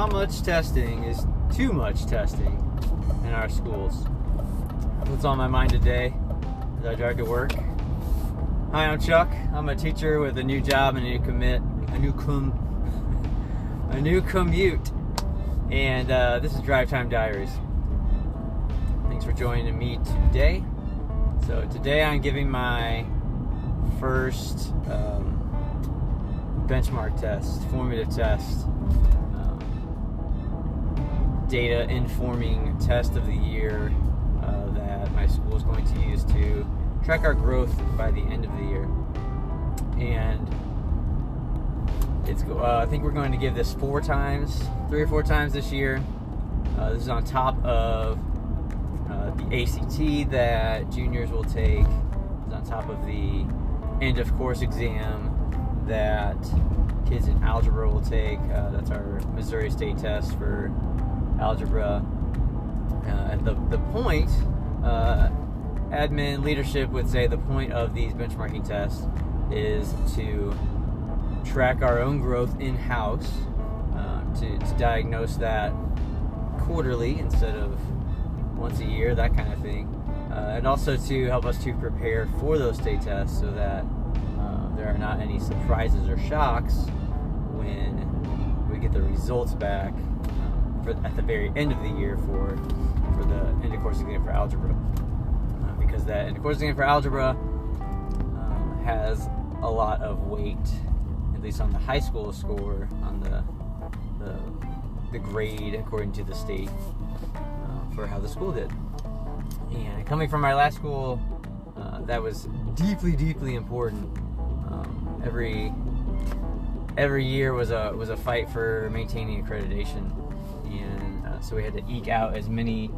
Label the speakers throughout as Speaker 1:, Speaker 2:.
Speaker 1: much testing is too much testing in our schools. What's on my mind today as I drive to work? Hi, I'm Chuck. I'm a teacher with a new job and a new commute. And this is Drive Time Diaries. Thanks for joining me today. So today I'm giving my first benchmark test, formative test, data informing test of the year that my school is going to use to track our growth by the end of the year. And it's I think we're going to give this 3 or 4 times this year. This is on top of the ACT that juniors will take. It's on top of the end of course exam that kids in algebra will take. That's our Missouri State test for algebra. And the point, admin leadership would say the point of these benchmarking tests is to track our own growth in-house, to diagnose that quarterly instead of once a year, that kind of thing, and also to help us to prepare for those state tests so that there are not any surprises or shocks when we get the results back at the very end of the year for the end of course exam for algebra, because that end of course exam for algebra has a lot of weight, at least on the high school score, on the grade according to the state for how the school did. And coming from my last school, that was deeply important. Every year was a fight for maintaining accreditation, and so we had to eke out as many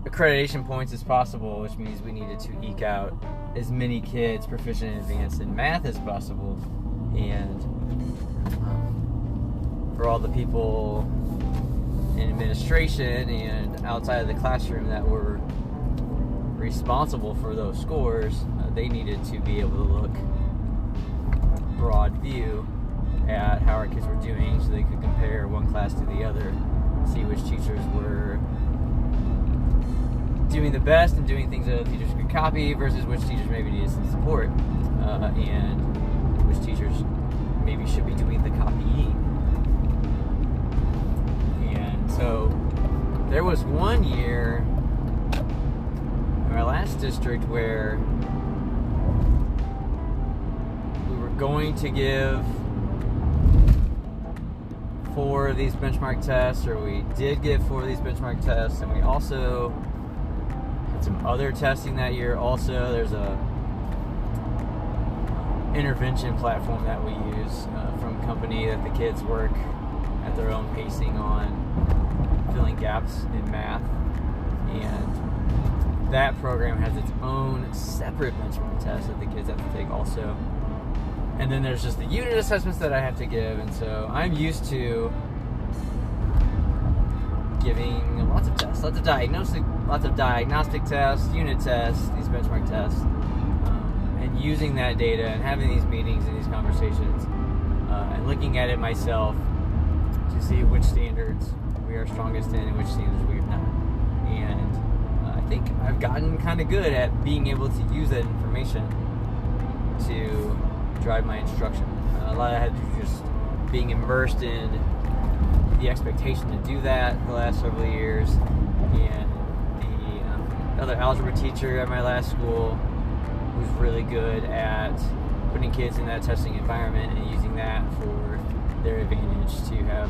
Speaker 1: accreditation points as possible, which means we needed to eke out as many kids proficient and advanced in math as possible. And for all the people in administration and outside of the classroom that were responsible for those scores, they needed to be able to look broad view at how our kids were doing so they could compare one class to the other, see which teachers were doing the best and doing things that other teachers could copy versus which teachers maybe needed some support, and which teachers maybe should be doing the copying. And so there was one year in our last district where we were going to give 4 of these benchmark tests, or we did give 4 of these benchmark tests, and we also had some other testing that year. Also, there's a intervention platform that we use from a company that the kids work at their own pacing on, filling gaps in math, and that program has its own separate benchmark test that the kids have to take also. And then there's just the unit assessments that I have to give, and so I'm used to giving lots of tests, lots of diagnostic tests, unit tests, these benchmark tests, and using that data and having these meetings and these conversations, and looking at it myself to see which standards we are strongest in and which standards we are not. And I think I've gotten kind of good at being able to use that information to drive my instruction. A lot of it had to do just being immersed in the expectation to do that the last several years, and the other algebra teacher at my last school was really good at putting kids in that testing environment and using that for their advantage to have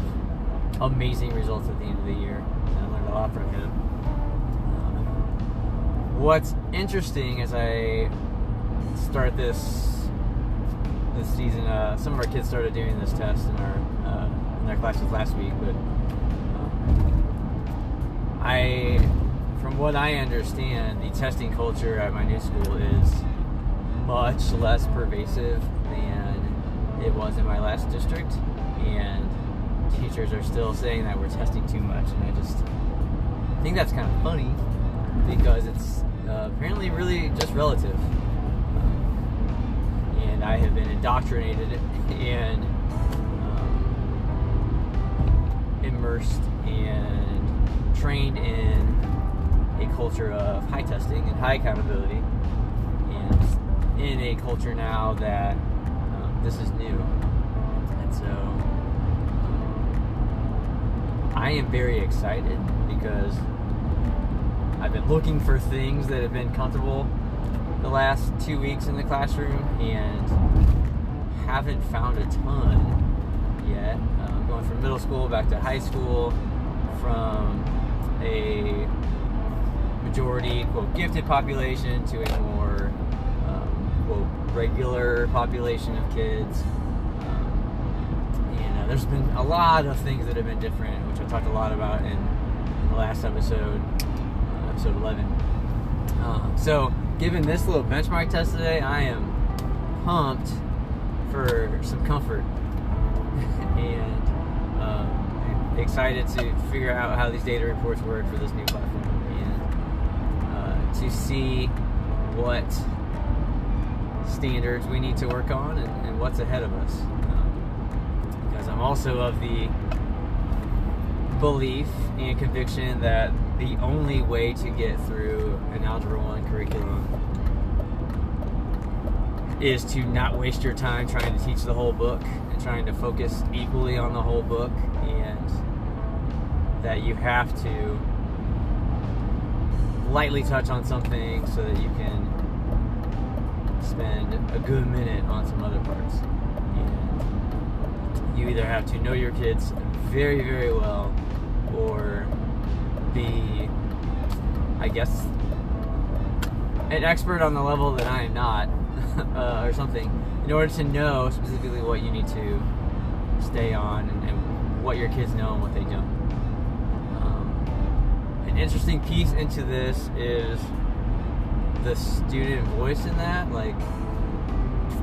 Speaker 1: amazing results at the end of the year. And I learned a lot from him. What's interesting as I start this season, some of our kids started doing this test in their classes last week, but from what I understand, the testing culture at my new school is much less pervasive than it was in my last district, and teachers are still saying that we're testing too much, and I just think that's kind of funny because it's apparently really just relative. And I have been indoctrinated and immersed and trained in a culture of high testing and high accountability, and in a culture now that this is new. And so I am very excited because I've been looking for things that have been comfortable the last 2 weeks in the classroom and haven't found a ton yet. Going from middle school back to high school, from a majority, quote, gifted population to a more, quote, regular population of kids. And there's been a lot of things that have been different, which I talked a lot about in the last episode, episode 11. So, given this little benchmark test today, I am pumped for some comfort and excited to figure out how these data reports work for this new platform, and to see what standards we need to work on and what's ahead of us. Because I'm also of the belief and conviction that the only way to get through an Algebra 1 curriculum is to not waste your time trying to teach the whole book and trying to focus equally on the whole book, and that you have to lightly touch on something so that you can spend a good minute on some other parts. And you either have to know your kids very, very well, or be, I guess, an expert on the level that I am not, or something, in order to know specifically what you need to stay on and what your kids know and what they don't. An interesting piece into this is the student voice in that. Like,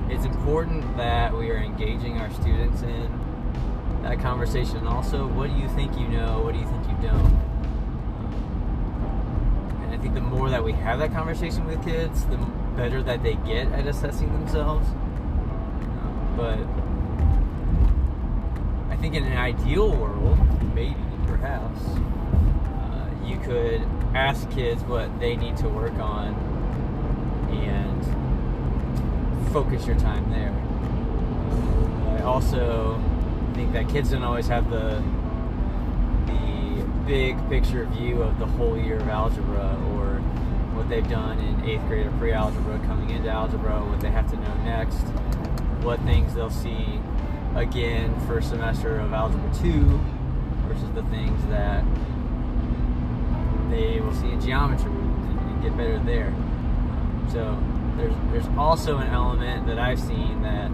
Speaker 1: it's important that we are engaging our students in that conversation. And also, what do you think you know? What do you think you don't? And I think the more that we have that conversation with kids, the better that they get at assessing themselves. But I think in an ideal world, maybe, perhaps, you could ask kids what they need to work on and focus your time there. I also think that kids don't always have the big picture view of the whole year of algebra, or what they've done in 8th grade or pre-algebra coming into algebra, what they have to know next, what things they'll see again first semester of algebra 2 versus the things that they will see in geometry and get better there. So there's also an element that I've seen that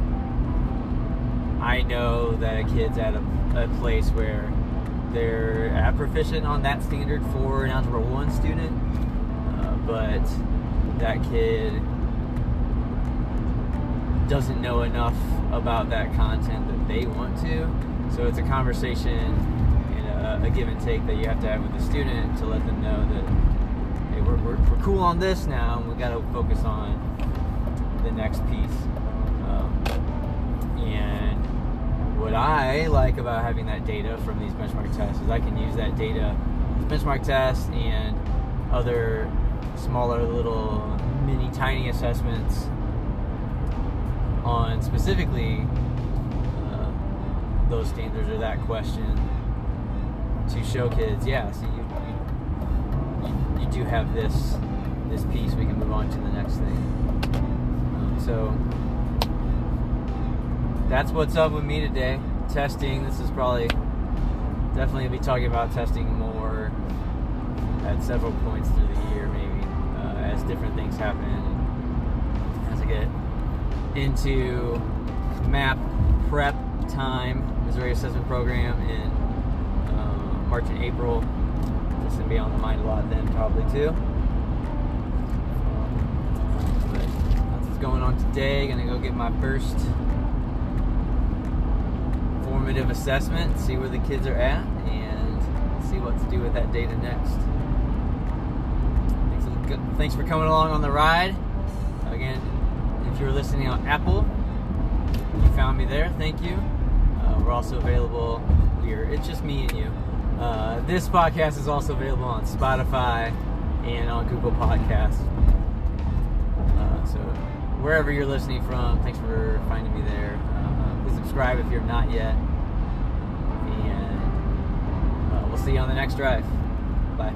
Speaker 1: I know that a kid's at a place where they're at proficient on that standard for an Algebra 1 student, but that kid doesn't know enough about that content that they want to. So it's a conversation and a give and take that you have to have with the student to let them know that, hey, we're cool on this now, and we got to focus on the next piece. And what I like about having that data from these benchmark tests is I can use that data, benchmark tests, and other smaller little mini tiny assessments on specifically those standards or that question to show kids, yeah, see, you do have this piece, we can move on to the next thing. So that's what's up with me today. Testing. This is probably definitely be talking about testing more at several points through the year, maybe, as different things happen, and as I get into MAP prep time, Missouri Assessment Program, in March and April. This will be on the mind a lot then, probably too. But that's what's going on today. Gonna go get my first formative assessment, see where the kids are at, and see what to do with that data next. Thanks for coming along on the ride. Again, if you're listening on Apple, you found me there, thank you. We're also available here. It's just me and you. This podcast is also available on Spotify and on Google Podcasts. So wherever you're listening from, thanks for finding me there. Please subscribe if you're not yet. And we'll see you on the next drive. Bye.